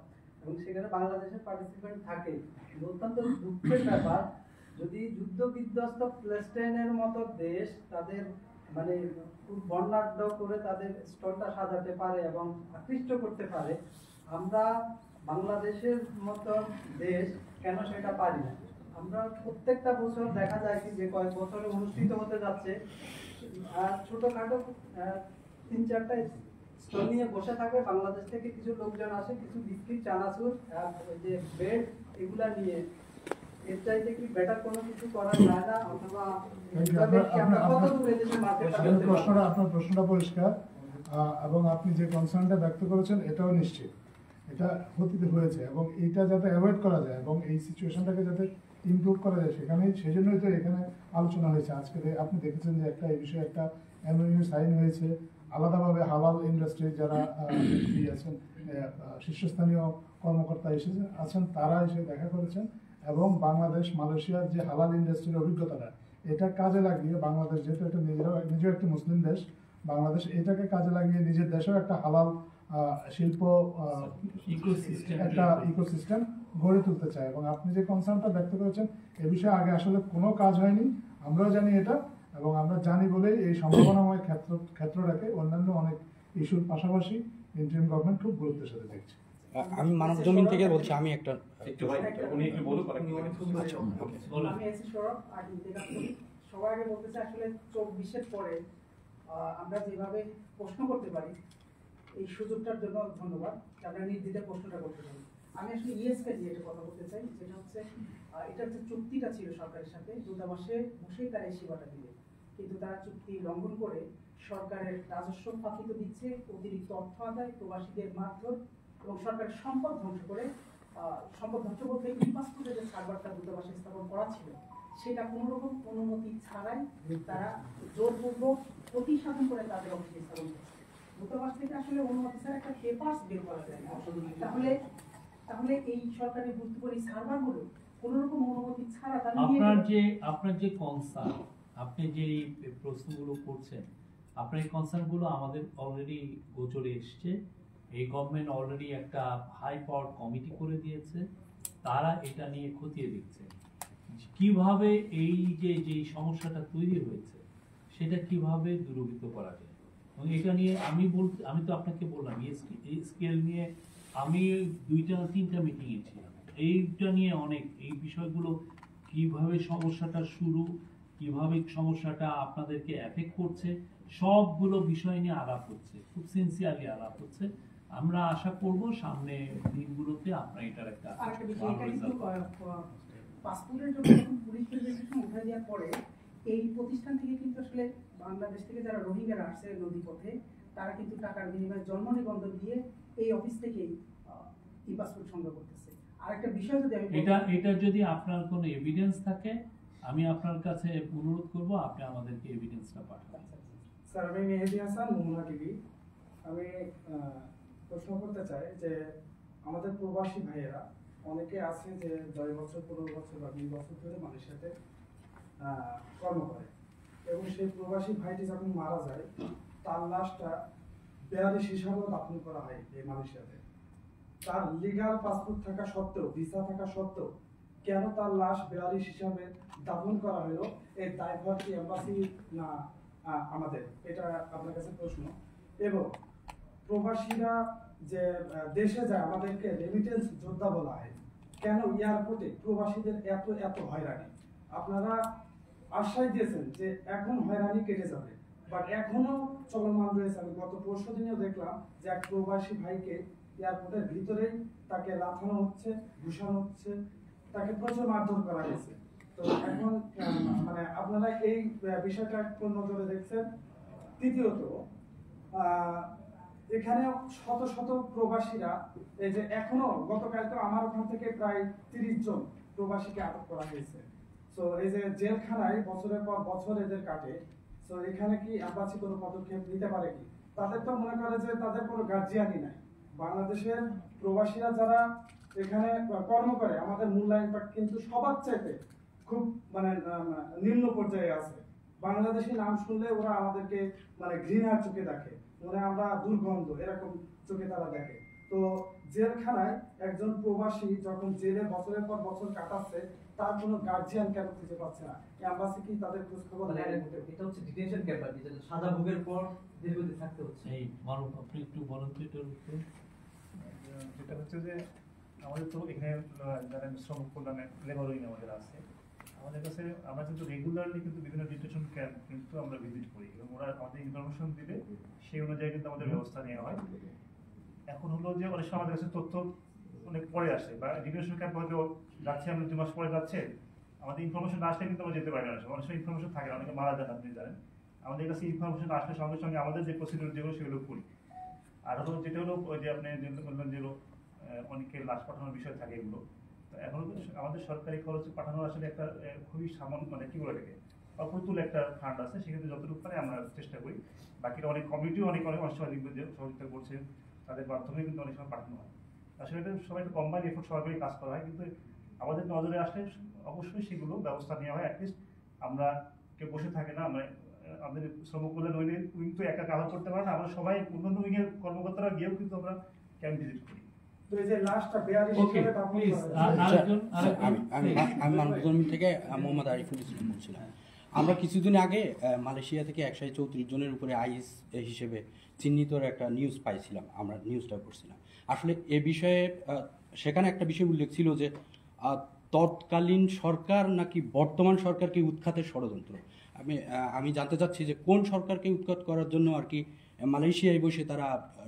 এবং সেখানে বাংলাদেশের পার্টিসিপেন্ট থাকে। অত্যন্ত দুঃখের ব্যাপার, যদি যুদ্ধ বিধ্বস্ত প্যালেস্টাইনের মতো দেশ তাদের মানে খুব বর্ণাঢ্য করে তাদের স্টলটা সাজাতে পারে এবং আকৃষ্ট করতে পারে, আমরা বাংলাদেশের মতো দেশ কেন সেটা পারি না? আমরা প্রত্যেকটা বছর দেখা যায় কি যে কয়েক বছরে অনুষ্ঠিত হতে যাচ্ছে, আর ছোটখাটো 3-4টা স্টল নিয়ে বসে থাকে, বাংলাদেশ থেকে কিছু লোকজন আসে, কিছু বিস্কিট, চানাচুর আর যে ব্রেড এগুলা নিয়ে, এর চাইতে কি বেটার কোনো কিছু করা যায় না? অথবা আপনার প্রশ্নটা পরিষ্কার, এবং আপনি যে কনসার্নটা ব্যক্ত করেছেন এটাও নিশ্চিত, এটা অতীতে হয়েছে, এবং এইটা যাতে অ্যাভয়েড করা যায় এবং এই সিচুয়েশনটাকে যাতে ইমপ্রুভ করা যায় সেজন্যই তো এখানে আলোচনা হয়েছে। আজকে আপনি দেখেছেন যে এই বিষয়ে একটা এমওইউ সাইন হয়েছে। আলাদাভাবে হালাল ইন্ডাস্ট্রির যারা আছেন, শীর্ষস্থানীয় কর্মকর্তা আছেন, তারা এসে দেখা করেছেন, এবং বাংলাদেশ মালয়েশিয়ার যে হালাল ইন্ডাস্ট্রির অভিজ্ঞতাটা এটা কাজে লাগিয়ে বাংলাদেশ, যেহেতু এটা নিজেও একটি মুসলিম দেশ, বাংলাদেশ এটাকে কাজে লাগিয়ে নিজের দেশেও একটা হালাল শিল্প একটা ইকোসিস্টেম গড়ে তুলতে চায়। এবং আপনি যে কনসার্নটা ব্যক্ত করেছেন এ বিষয়ে আগে আসলে কোনো কাজ হয়নি, আমরাও জানি এটা, এবং আমরা জানি বলেই এই সম্ভাবনাময় ক্ষেত্রটাকে অন্যান্য অনেক ইস্যুর পাশাপাশি ইন্টারিম গভর্নমেন্ট খুব গুরুত্বের সাথে দেখছে। আমি মানব জমিন থেকে বলছি, আমি একটা আমি এসি সৌরভ আগে সবার আগে বলতে চাই, আসলে 24-এর পরে আমরা যেভাবে প্রশ্ন করতে পারি, এই সুযোগটার জন্য ধন্যবাদ যে আমরা নির্দ্বিধায় প্রশ্নটা করতে পারি। আমি আসলে ইএসকে নিয়ে একটা কথা বলতে চাই, যেটা হচ্ছে এটার যে চুক্তিটা ছিল সরকারের সাথে, দূতাবাসে বসেই তারা এই সেবাটা দিবে, কিন্তু তারা চুক্তি লঙ্ঘন করে সরকারের রাজস্ব ফাঁকি তো দিচ্ছে, অতিরিক্ত অর্থ আদায়, প্রবাসীদের মারধর এবং সরকারের সম্পদ ধ্বংস করে, সম্পদ ধ্বংস বলতে ইনফ্রাস্ট্রাকচারে যে সার্ভারটা দূতাবাসে স্থাপন করা ছিল সেটা কোনো রকম অনুমতি ছাড়াই তারা জোরপূর্বক প্রতিসাধন করে তাদের অফিসে স্থাপন করছে। দূতাবাস থেকে আসলে অনুমতি ছাড়া একটা পেপারস বের করা যায় না। তাহলে এই সরকারের গুরুত্বপূর্ণ সার্ভারগুলো কোনো রকম অনুমতি ছাড়া তারা আপনার যে কনসার্ন, আপনি যে প্রশ্নগুলো করছেন, আপনার এই কনসার্নগুলো আমাদের অলরেডি গোচরে এসছে। এই গভর্নমেন্ট অলরেডি একটা হাই পাওয়ার কমিটি করে দিয়েছে, তারা এটা নিয়ে খতিয়ে দেখছে কিভাবে এই যে সমস্যাটা তৈরি হয়েছে সেটা কিভাবে দূরীভূত করা যায়। এবং এটা নিয়ে আমি তো আপনাকে বললাম এই স্কেল নিয়ে আমি 2-3টা মিটিংয়ে ছিলাম, এইটা নিয়ে অনেক এই বিষয়গুলো কিভাবে সমস্যাটা শুরু, কিভাবে সমস্যাটা আপনাদেরকে এফেক্ট করছে, সবগুলো বিষয় নিয়ে আলাপ হচ্ছে, খুব সিনসিয়ারলি আলাপ হচ্ছে। আমরা আশা করব সামনে দিনগুলোতে আপনারা এটার একটা পাসপোর্টের জন্য পুলিশ ভেরিফিকেশন উঠে দেওয়ার পরে এই প্রতিষ্ঠান থেকে কিন্তু আসলে বাংলাদেশ থেকে যারা রোহিঙ্গারা আসছে নদীপথে, তারা কিন্তু টাকার বিনিময়ে জন্ম নিবন্ধন দিয়ে এই অফিস থেকেই ই পাসপোর্ট সংগ্রহ করতেছে। আরেকটা বিষয় যদি আমি এটা যদি আপনার কোনো এভিডেন্স থাকে, আমি আপনার কাছে অনুরোধ করব আপনি আমাদেরকে এভিডেন্সটা পাঠান। স্যার, আমি মেহেদি হাসান, মোহনা টিভি। আমি প্রশ্ন করতে চাই যে আমাদের প্রবাসী ভাইয়েরা অনেকে আছে যে 10 বছর 15 বছর বা 20 বছর ধরে মালয়েশিয়াতে কর্ম করে, এবং সেই প্রবাসী ভাইটি যখন মারা যায় তার লাশটা বেয়ারিশ হিসাবেও দাফন করা হয় এই মালয়েশিয়াতে। তার লিগাল পাসপোর্ট থাকা সত্ত্বেও, ভিসা থাকা সত্ত্বেও কেন তার লাশ বেলারিশ হিসাবে দাফন করা হলো, এর দায়ভার কি এম্বাসি না আমাদের? এটা আপনার কাছে প্রশ্ন। এবং প্রবাসীরা যে দেশে যায়, আমাদেরকে রেমিটেন্স যোদ্ধা বলা হয়, কেন এয়ারপোর্টে প্রবাসীদের এত এত হয়রানি? আপনারা আশ্বাস দিয়েছেন যে এখন হয়রানি কেটে যাবে, বাট এখনো চলমান রয়েছে। আমি গত পরশু দিনেও দেখলাম যে এক প্রবাসী ভাইকে এয়ারপোর্টের ভিতরেই তাকে লাথানো হচ্ছে, ঘুষানো হচ্ছে, তাকে প্রচুর মারধর করা হয়েছে। তো এখন মানে আপনারা এই বিষয়টা কোন নজরে দেখছেন? তৃতীয়ত, এখানে শত শত প্রবাসীরা, এই যে এখনো গতকালকে আমার ওখান থেকে প্রায় 30 জন প্রবাসীকে আটক করা হয়েছে। তো এই যে জেলখানায় বছরের পর বছর এদের কাটে, তো এখানে কি এম্বাসি কোনো পদক্ষেপ নিতে পারে কি? তাদের তো মনে করে যে তাদের কোনো গার্জিয়ানই নাই। বাংলাদেশের প্রবাসীরা যারা এখানে কর্ম করে, আমাদের মূল্যায়নটা কিন্তু সবার চাইতে খুব মানে নিম্ন পর্যায়ে আছে। বাংলাদেশি নাম শুনলে ওরা আমাদেরকে মানে ঘৃণার চোখে দেখে, মানে আমরা দুর্গন্ধ এরকম চোখে তারা দেখে। তো জেলখানায় একজন প্রবাসী যখন জেলে বছরের পর বছর কাটাচ্ছে, তার কোনো গার্জিয়ান কেন খুঁজে পাচ্ছে না? এম্বাসি কি তাদের খোঁজ খবর নেয়? এটা হচ্ছে ডিটেনশন ক্যাম্প, যেটা সাজা ভোগের পর দীর্ঘদিন থাকতে হচ্ছে। এই মারুফ, আপনি একটু বলুন তো এটার উপর। যেটা হচ্ছে যে আমাদের তো এখানে যারা শ্রমিক কল্যাণে লেবার উইং আমাদের আছে, আমাদের কাছে আমরা কিন্তু রেগুলারলি কিন্তু বিভিন্ন ডিটেনশন ক্যাম্প কিন্তু আমরা ভিজিট করি এবং ওরা আমাদের ইনফরমেশন দিলে সেই অনুযায়ী কিন্তু আমাদের ব্যবস্থা নেওয়া হয়। এখন হলো যে অনেক সময় আমাদের কাছে তথ্য অনেক পরে আসে, বা ডিটেনশন ক্যাম্প হয়তো যাচ্ছে, আমরা 2 মাস পরে যাচ্ছে, আমাদের ইনফরমেশন না আসলে কিন্তু আমরা যেতে পারি না। অনেক সময় ইনফরমেশন থাকে না, অনেকে মারা যান, আপনি জানেন। আমাদের কাছে ইনফরমেশন আসলে সঙ্গে সঙ্গে আমাদের যে প্রসিডিউর যেগুলো সেগুলো করি। আর হলো যেটা হলো ওই যে আপনি বললেন যে অনেকে লাশ পাঠানোর বিষয় থাকে এগুলো, তো এখন আমাদের সরকারি খরচে পাঠানো আসলে একটা খুবই সামান্য, মানে কি বলে থাকে, অপ্রতুল একটা ফান্ড আছে, সেক্ষেত্রে যতটুকু পারে আমরা চেষ্টা করি। বাকিটা অনেক কমিটিও অনেক সময় দেখবে যে সহযোগিতা করছে, তাদের মাধ্যমে কিন্তু অনেক সময় পাঠানো হয়। আসলে এটা সবাই একটা কম্বাইন এফোর্ট সরকারি কাজ করা হয়, কিন্তু আমাদের নজরে আসলে অবশ্যই সেগুলো ব্যবস্থা নেওয়া হয়। অ্যাটলিস্ট আমরা কেউ বসে থাকে না, আমরা আমাদের শ্রমিক কল্যাণ উইং তো একা কাজ করতে পারে না, আমরা সবাই অন্যান্য উইং এর কর্মকর্তারা গিয়েও কিন্তু আমরা ক্যাম্প ভিজিট করি। তো এই যে লাস্টটা 42 হিসেবে দাফন আমি মানবজমিন থেকে মোহাম্মদ আরিফুল ইসলাম বলছিলাম। আমরা কিছুদিন আগে মালয়েশিয়া থেকে 134 জনের উপরে আইএস হিসেবে চিহ্নিত একটা নিউজ পাইছিলাম, আমরা নিউজটা করছিলাম। আসলে এ বিষয়ে সেখানে একটা বিষয় উল্লেখ ছিল যে তৎকালীন সরকার নাকি বর্তমান সরকারকে উৎখাতের ষড়যন্ত্র। আমি জানতে চাচ্ছি যে কোন সরকারকে উৎখাত করার জন্য আর কি মালয়েশিয়ায় বসে তারা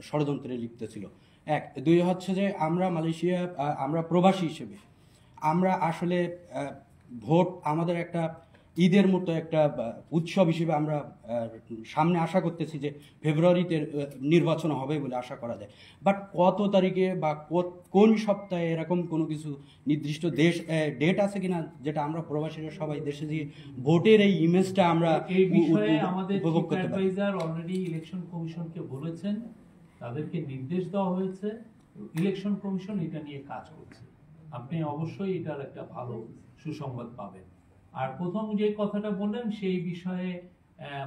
ষড়যন্ত্রে লিপ্ত ছিল। 1, 2 হচ্ছে যে আমরা মালয়েশিয়া, আমরা প্রবাসী হিসেবে আমরা আসলে ভোট আমাদের একটা ঈদের মতো একটা উৎসব হিসেবে আমরা সামনে আশা করতেছি যে ফেব্রুয়ারিতে নির্বাচন হবে বলে আশা করা যায়। বাট কত তারিখে বা কোন সপ্তাহে এরকম কোনো কিছু নির্দিষ্ট ডেট আছে কিনা, যেটা আমরা প্রবাসীরা সবাই দেশে দিয়ে ভোটের এই ইমেজটা আমরা এই বিষয়ে আমাদের চিফ অ্যাডভাইজার অলরেডি ইলেকশন কমিশনকে বলেছেন, তাদেরকে নির্দেশ দেওয়া হয়েছে, ইলেকশন কমিশন এটা নিয়ে কাজ করছে। আপনি অবশ্যই এটার একটা ভালো সুসংবাদ পাবেন। আর প্রথম যে কথাটা বললেন সেই বিষয়ে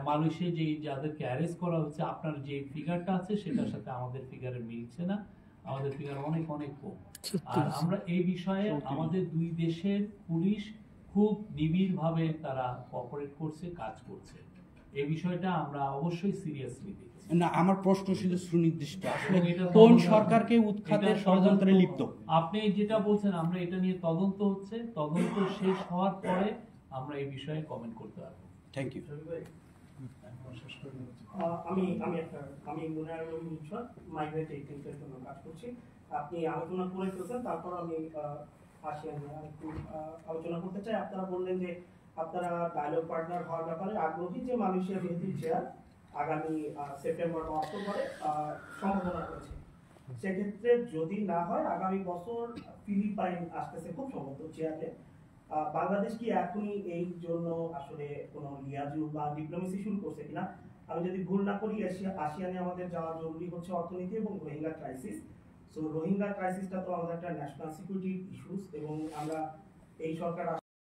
মালয়েশিয়া যে যাদেরকে অ্যারেস্ট করা হচ্ছে, আপনার যে ফিগারটা আছে সেটার সাথে আমাদের ফিগারে মিলছে না, আমাদের ফিগার অনেক অনেক কম। আর আমরা এই বিষয়ে আমাদের 2 দেশের পুলিশ খুব নিবিড়ভাবে তারা কোঅপারেট করছে, কাজ করছে। এই বিষয়টা আমরা অবশ্যই সিরিয়াসলি দেখছি। না, আমার প্রশ্ন ছিল সুনির্দিষ্ট, আসলে কোন সরকারকে উৎখাতের ষড়যন্ত্রে লিপ্ত? আপনি যেটা বলছেন, আমরা এটা নিয়ে তদন্ত হচ্ছে, তদন্ত শেষ হওয়ার পরে আমরা এই বিষয়ে কমেন্ট করতে পারবো। Thank you. আমি মুনারুল মিশ্রা, মাইগ্রেট এইটিংসের জন্য কাজ করছি। আপনি আলোচনা করে ফেলছেন, তারপর আমি আসিয়ান নিয়ে একটু আলোচনা করতে চাই। আপনারা বললেন যে আপনারা ডায়ালগ পার্টনার হওয়ার ব্যাপারে আগ্রহী, যে মালয়েশিয়া যেহেতু চেয়ার আগামী সেপ্টেম্বর বা অক্টোবরে সম্ভাবনা রয়েছে। সেক্ষেত্রে যদি না হয়, আগামী বছর ফিলিপাইন আসতেছে খুব সম্ভবত চেয়ারে। বাংলাদেশ কি এখনই এই জন্য আসলে কোনো লিয়াজু বা ডিপ্লোমেসি শুরু করছে কিনা? আমি যদি ভুল না করি, আসিয়ানে আমাদের যাওয়া জরুরি হচ্ছে অর্থনীতি এবং রোহিঙ্গা ক্রাইসিস। সো রোহিঙ্গা ক্রাইসিসটা তো আমাদের একটা ন্যাশনাল সিকিউরিটি ইস্যুস, এবং আমরা এই সরকার